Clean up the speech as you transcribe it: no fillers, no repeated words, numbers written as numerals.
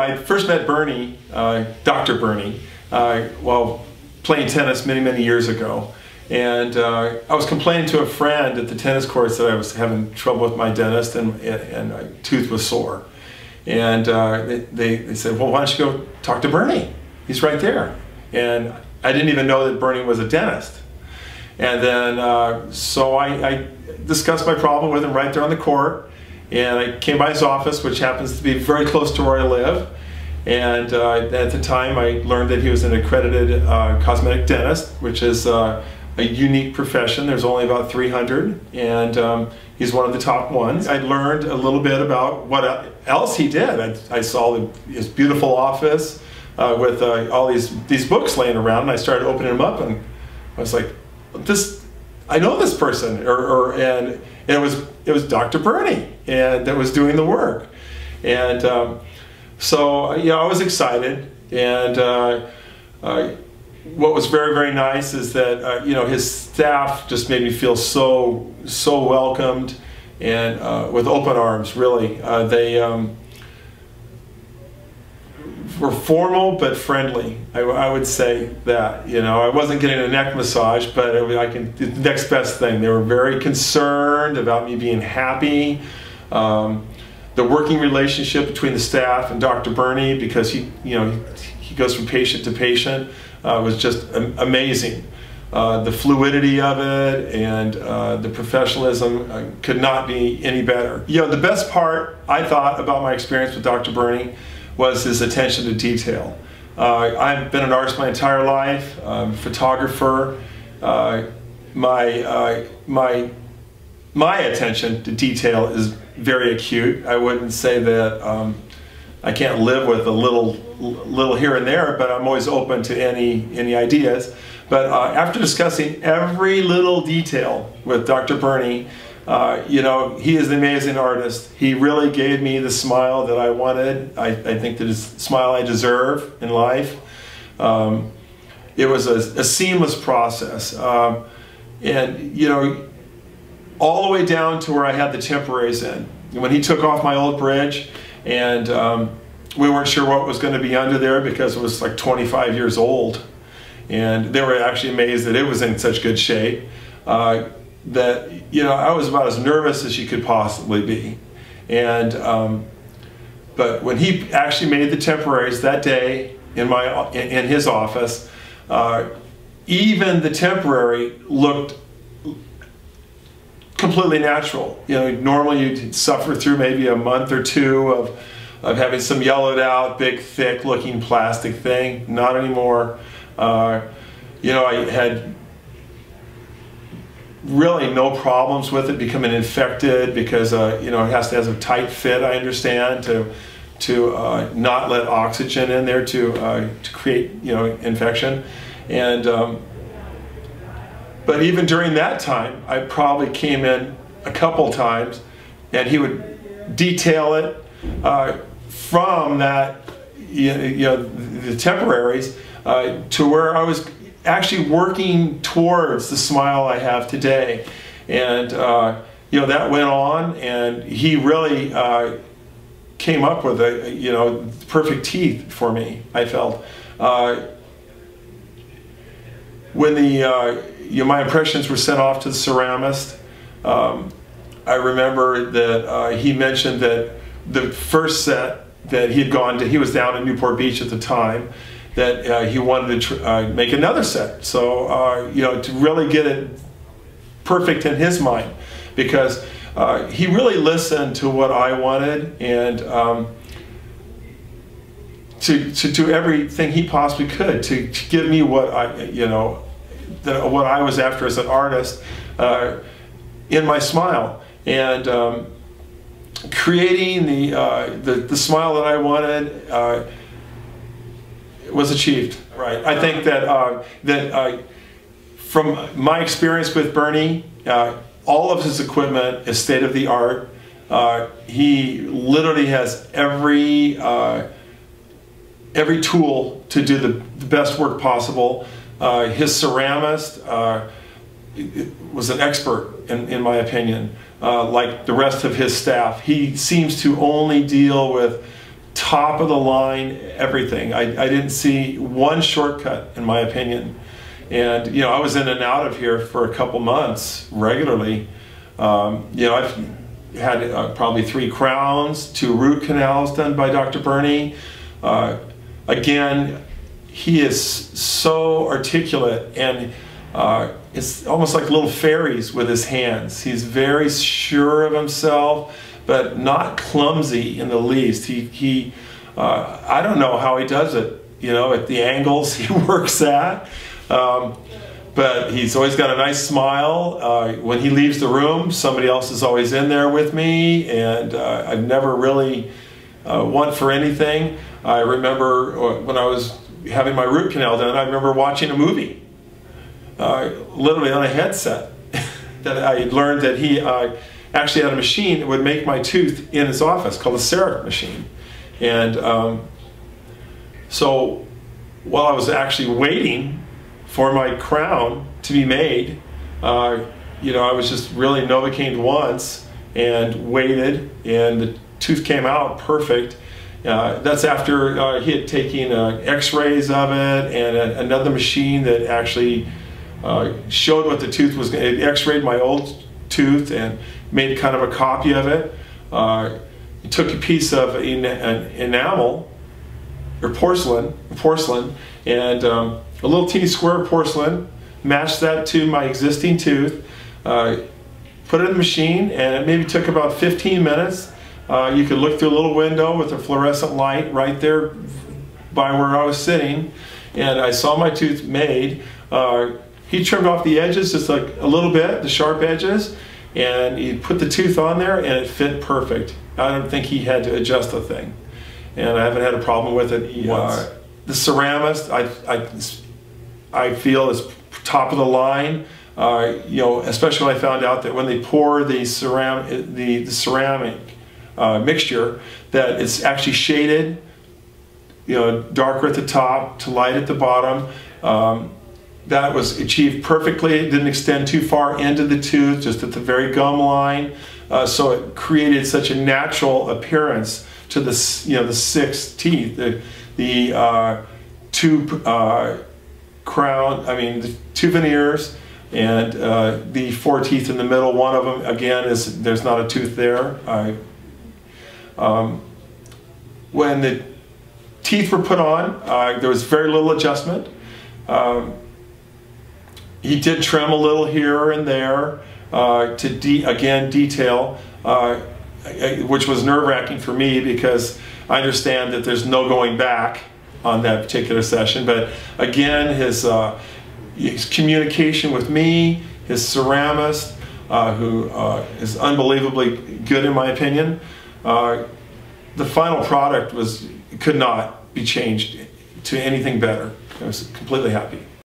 I first met Bernie, Dr. Bernie, while playing tennis many years ago. And I was complaining to a friend at the tennis courts that I was having trouble with my dentist and my tooth was sore. And they said, well, why don't you go talk to Bernie? He's right there. And I didn't even know that Bernie was a dentist. And then, so I discussed my problem with him right there on the court. And I came by his office, which happens to be very close to where I live. And at the time, I learned that he was an accredited cosmetic dentist, which is a unique profession. There's only about 300, and he's one of the top ones. I learned a little bit about what else he did. I saw his beautiful office with all these books laying around, and I started opening them up, and I was like, I know this person, and it was Dr. Bernie, and that was doing the work. And so yeah, I was excited, and what was very nice is that you know, his staff just made me feel so welcomed and with open arms. Really, they were formal but friendly. I would say that, you know, I wasn't getting a neck massage, but the next best thing. They were very concerned about me being happy. The working relationship between the staff and Dr. Bernie, because he goes from patient to patient, was just amazing. The fluidity of it and the professionalism could not be any better. You know, the best part I thought about my experience with Dr. Bernie was his attention to detail. I've been an artist my entire life, photographer. My attention to detail is very acute. I wouldn't say that I can't live with a little here and there, but I'm always open to any ideas. But after discussing every little detail with Dr. Bernie, you know, he is an amazing artist. He really gave me the smile that I wanted. I think that is the smile I deserve in life. It was a seamless process. And, you know, all the way down to where I had the temporaries in. When he took off my old bridge, and we weren't sure what was going to be under there because it was like 25 years old. And they were actually amazed that it was in such good shape. That, you know, I was about as nervous as you could possibly be. And but when he actually made the temporaries that day in his office, even the temporary looked completely natural. You know, normally you'd suffer through maybe a month or two of having some yellowed out, big, thick looking plastic thing. Not anymore. You know, I had really no problems with it becoming infected because you know, it has to have a tight fit, I understand, to not let oxygen in there to create, you know, infection. And but even during that time, I probably came in a couple times, and he would detail it from that, you know, the temporaries to where I was actually working towards the smile I have today. And you know, that went on, and he really came up with you know, perfect teeth for me, I felt. When you know, my impressions were sent off to the ceramist, I remember that he mentioned that the first set that he had gone to, he was down in Newport Beach at the time, that he wanted to make another set. So, you know, to really get it perfect in his mind, because he really listened to what I wanted, and to do everything he possibly could to give me what what I was after as an artist in my smile, and creating the smile that I wanted was achieved. Right. I think that from my experience with Bernie, all of his equipment is state of the art. He literally has every tool to do the best work possible. His ceramist was an expert, in my opinion, like the rest of his staff. He seems to only deal with top of the line, everything. I didn't see one shortcut, in my opinion. And, you know, I was in and out of here for a couple months regularly. You know, I've had probably 3 crowns, 2 root canals done by Dr. Burney. Again, he is so articulate, and it's almost like little fairies with his hands. He's very sure of himself, but not clumsy in the least. I don't know how he does it, you know, at the angles he works at. But he's always got a nice smile. When he leaves the room, somebody else is always in there with me, and I've never really want for anything. I remember when I was having my root canal done, I remember watching a movie, literally on a headset, that I learned that he actually had a machine that would make my tooth in his office called the CEREC machine. And so while I was actually waiting for my crown to be made, you know, I was just really Novocaine once and waited, and the tooth came out perfect. That's after he had taken x-rays of it, and another machine that actually showed what the tooth was. It x-rayed my old tooth and made kind of a copy of it. It took a piece of enamel, or porcelain, and a little teeny square of porcelain, matched that to my existing tooth, put it in the machine, and it maybe took about 15 minutes. You could look through a little window with a fluorescent light right there by where I was sitting, and I saw my tooth made. He trimmed off the edges just like a little bit, the sharp edges, and he put the tooth on there, and it fit perfect. I don't think he had to adjust a thing, and I haven't had a problem with it once. The ceramist, I feel, is top of the line. You know, especially when I found out that when they pour the ceramic mixture, that it's actually shaded, you know, darker at the top to light at the bottom. That was achieved perfectly. It didn't extend too far into the tooth, just at the very gum line. So it created such a natural appearance to the, you know, the 6 teeth, the 2 crown, I mean the 2 veneers, and the 4 teeth in the middle. One of them, again, is there's not a tooth there. When the teeth were put on, there was very little adjustment. He did trim a little here and there to again detail, which was nerve-wracking for me, because I understand that there's no going back on that particular session. But again, his communication with me, his ceramist, who is unbelievably good in my opinion, the final product could not be changed to anything better. I was completely happy.